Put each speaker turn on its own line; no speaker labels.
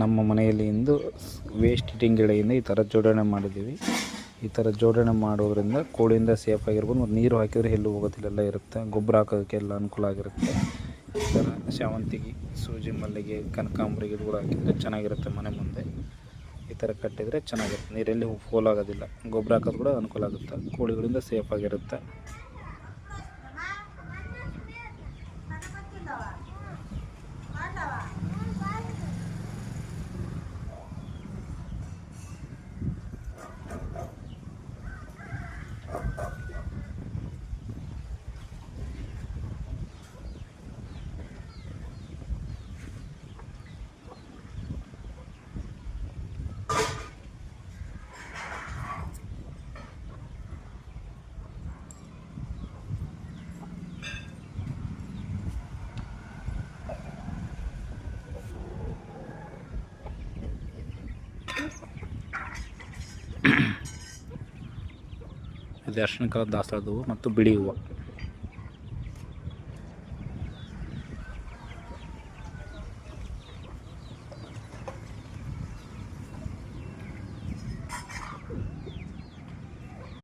ನಮ್ಮ ಮನೆಯಲ್ಲಿ ಇಂದು waste eating ಗಿಡದಿಂದ ಈ ಥರ ಜೋಡಣೆ ಮಾಡಿದ್ದೀವಿ. ಈ ಥರ ಜೋಡಣೆ ಮಾಡೋದ್ರಿಂದ ಕೋಳಿಯಿಂದ ಸೇಫ್ ಆಗಿರ್ಬೋದು. ಮತ್ತು ನೀರು ಹಾಕಿದರೆ ಎಲ್ಲೂ ಹೋಗೋದಿಲ್ಲ, ಇರುತ್ತೆ. ಗೊಬ್ಬರ ಹಾಕೋದಕ್ಕೆಲ್ಲ ಅನುಕೂಲ ಆಗಿರುತ್ತೆ. ಈ ಥರ ಸೇವಂತಿಗೆ, ಸೂಜಿ ಮಲ್ಲಿಗೆ, ಕನಕಾಂಬರಿ ಗಿಡಗಳು ಹಾಕಿದರೆ ಚೆನ್ನಾಗಿರುತ್ತೆ. ಮನೆ ಮುಂದೆ ಈ ಥರ ಕಟ್ಟಿದರೆ ಚೆನ್ನಾಗಿರುತ್ತೆ. ನೀರೆಲ್ಲಿ ಪೋಲಾಗೋದಿಲ್ಲ. ಗೊಬ್ಬರ ಹಾಕೋದು ಕೂಡ ಅನುಕೂಲ ಆಗುತ್ತೆ. ಕೋಳಿಗಳಿಂದ ಸೇಫ್ ಆಗಿರುತ್ತೆ. ಇದು ಅರ್ಶಿಣ ಕಲರ್ ದಾಸವಾಳ ಹೂವು ಮತ್ತು ಬಿಳಿ ಹೂವು.